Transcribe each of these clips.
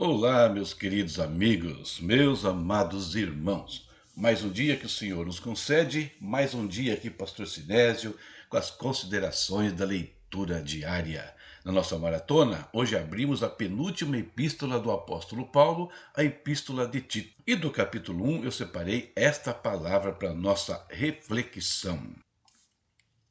Olá, meus queridos amigos, meus amados irmãos. Mais um dia que o Senhor nos concede, mais um dia aqui, Pastor Sinésio, com as considerações da leitura diária. Na nossa maratona, hoje abrimos a penúltima epístola do apóstolo Paulo, a epístola de Tito. E do capítulo 1 eu separei esta palavra para nossa reflexão.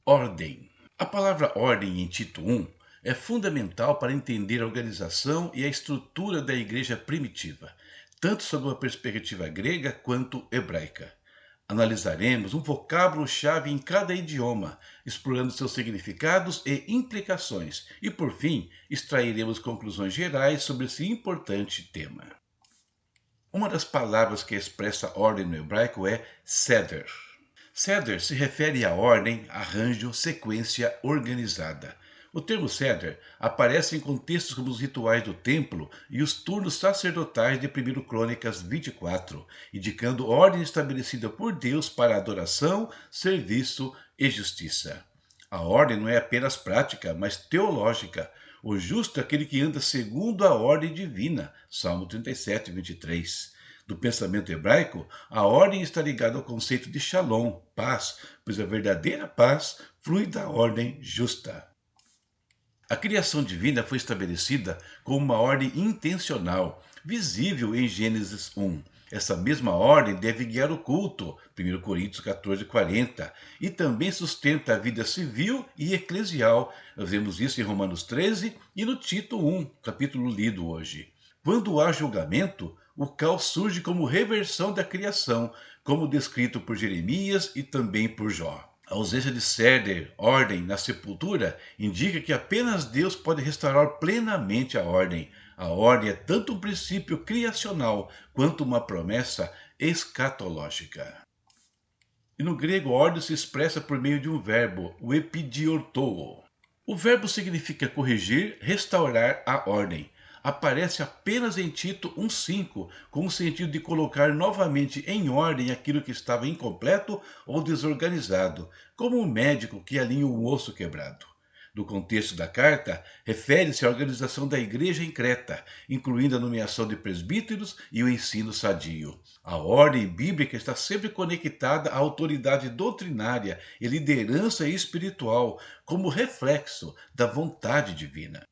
Ordem. A palavra ordem em Tito 1 é fundamental para entender a organização e a estrutura da igreja primitiva, tanto sob uma perspectiva grega quanto hebraica. Analisaremos um vocábulo-chave em cada idioma, explorando seus significados e implicações, e por fim, extrairemos conclusões gerais sobre esse importante tema. Uma das palavras que expressa ordem no hebraico é seder. Seder se refere à ordem, arranjo, sequência organizada. O termo seder aparece em contextos como os rituais do templo e os turnos sacerdotais de 1 Crônicas 24, indicando ordem estabelecida por Deus para adoração, serviço e justiça. A ordem não é apenas prática, mas teológica. O justo é aquele que anda segundo a ordem divina. Salmo 37, 23. Do pensamento hebraico, a ordem está ligada ao conceito de shalom, paz, pois a verdadeira paz flui da ordem justa. A criação divina foi estabelecida como uma ordem intencional, visível em Gênesis 1. Essa mesma ordem deve guiar o culto, 1 Coríntios 14, 40, e também sustenta a vida civil e eclesial. Nós vemos isso em Romanos 13 e no Tito 1, capítulo lido hoje. Quando há julgamento, o caos surge como reversão da criação, como descrito por Jeremias e também por Jó. A ausência de seder, ordem, na sepultura, indica que apenas Deus pode restaurar plenamente a ordem. A ordem é tanto um princípio criacional quanto uma promessa escatológica. E no grego, a ordem se expressa por meio de um verbo, o epidiortoo. O verbo significa corrigir, restaurar a ordem. Aparece apenas em Tito 1,5, com o sentido de colocar novamente em ordem aquilo que estava incompleto ou desorganizado, como um médico que alinha um osso quebrado. No contexto da carta, refere-se à organização da igreja em Creta, incluindo a nomeação de presbíteros e o ensino sadio. A ordem bíblica está sempre conectada à autoridade doutrinária e liderança espiritual, como reflexo da vontade divina.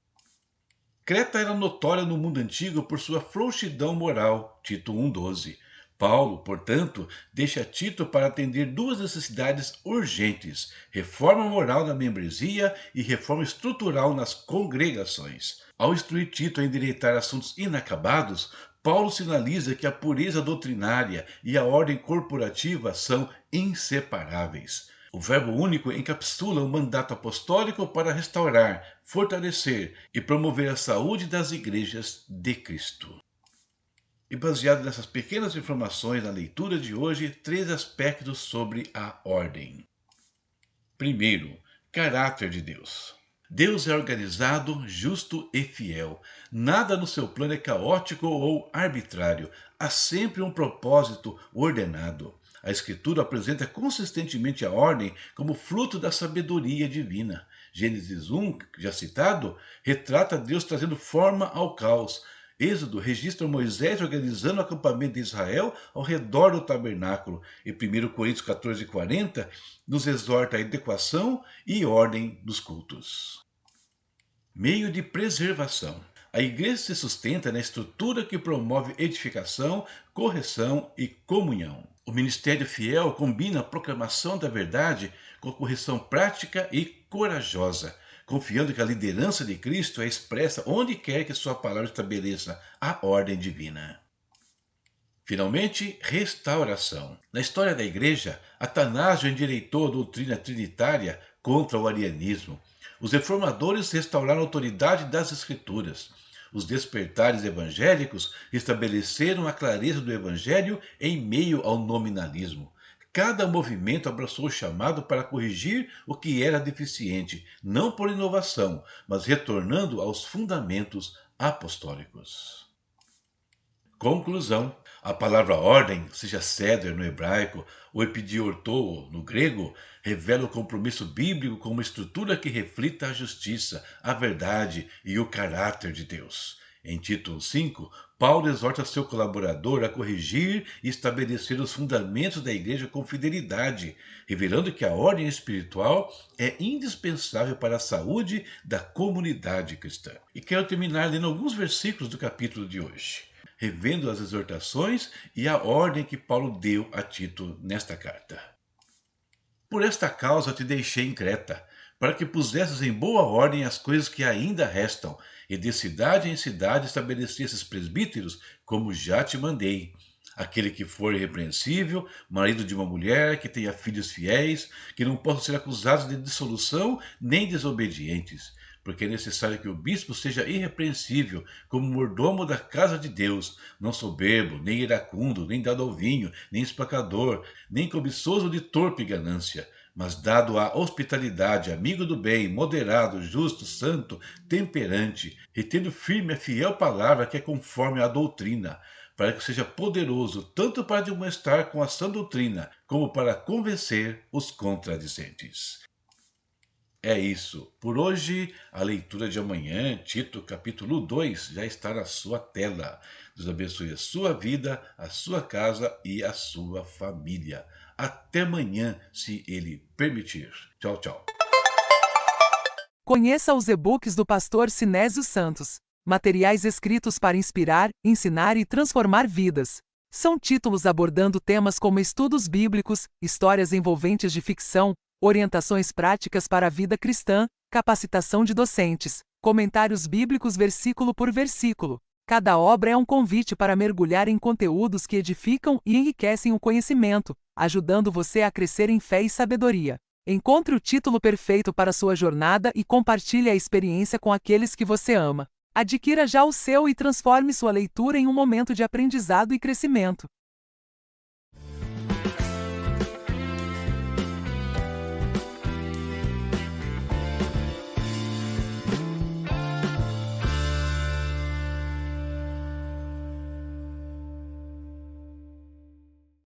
Creta era notória no mundo antigo por sua frouxidão moral, Tito 1,12. Paulo, portanto, deixa Tito para atender duas necessidades urgentes: reforma moral na membresia e reforma estrutural nas congregações. Ao instruir Tito a endireitar assuntos inacabados, Paulo sinaliza que a pureza doutrinária e a ordem corporativa são inseparáveis. O Verbo único encapsula o mandato apostólico para restaurar, fortalecer e promover a saúde das igrejas de Cristo. E baseado nessas pequenas informações na leitura de hoje, três aspectos sobre a ordem. Primeiro, caráter de Deus. Deus é organizado, justo e fiel. Nada no seu plano é caótico ou arbitrário. Há sempre um propósito ordenado. A Escritura apresenta consistentemente a ordem como fruto da sabedoria divina. Gênesis 1, já citado, retrata Deus trazendo forma ao caos. Êxodo registra Moisés organizando o acampamento de Israel ao redor do tabernáculo. E 1 Coríntios 14, 40 nos exorta a adequação e ordem dos cultos. Meio de preservação. A igreja se sustenta na estrutura que promove edificação, correção e comunhão. O ministério fiel combina a proclamação da verdade com a correção prática e corajosa, confiando que a liderança de Cristo é expressa onde quer que sua palavra estabeleça a ordem divina. Finalmente, restauração. Na história da igreja, Atanásio endireitou a doutrina trinitária contra o arianismo. Os reformadores restauraram a autoridade das escrituras. Os despertares evangélicos estabeleceram a clareza do evangelho em meio ao nominalismo. Cada movimento abraçou o chamado para corrigir o que era deficiente, não por inovação, mas retornando aos fundamentos apostólicos. Conclusão. A palavra ordem, seja ceder no hebraico ou epidiortoo no grego, revela o compromisso bíblico com uma estrutura que reflita a justiça, a verdade e o caráter de Deus. Em Tito 5, Paulo exorta seu colaborador a corrigir e estabelecer os fundamentos da igreja com fidelidade, revelando que a ordem espiritual é indispensável para a saúde da comunidade cristã. E quero terminar lendo alguns versículos do capítulo de hoje, revendo as exortações e a ordem que Paulo deu a Tito nesta carta. Por esta causa te deixei em Creta, para que pusesses em boa ordem as coisas que ainda restam, e de cidade em cidade estabelecesses presbíteros, como já te mandei. Aquele que for irrepreensível, marido de uma mulher, que tenha filhos fiéis, que não possam ser acusados de dissolução nem desobedientes, porque é necessário que o bispo seja irrepreensível, como mordomo da casa de Deus, não soberbo, nem iracundo, nem dado ao vinho, nem espacador, nem cobiçoso de torpe ganância, mas dado à hospitalidade, amigo do bem, moderado, justo, santo, temperante, retendo firme a fiel palavra que é conforme à doutrina, para que seja poderoso tanto para demonstrar com a sã doutrina, como para convencer os contradizentes. É isso. Por hoje, a leitura de amanhã, Tito capítulo 2, já está na sua tela. Deus abençoe a sua vida, a sua casa e a sua família. Até amanhã, se Ele permitir. Tchau, tchau. Conheça os e-books do pastor Sinésio Santos. Materiais escritos para inspirar, ensinar e transformar vidas. São títulos abordando temas como estudos bíblicos, histórias envolventes de ficção, orientações práticas para a vida cristã, capacitação de docentes, comentários bíblicos versículo por versículo. Cada obra é um convite para mergulhar em conteúdos que edificam e enriquecem o conhecimento, ajudando você a crescer em fé e sabedoria. Encontre o título perfeito para sua jornada e compartilhe a experiência com aqueles que você ama. Adquira já o seu e transforme sua leitura em um momento de aprendizado e crescimento.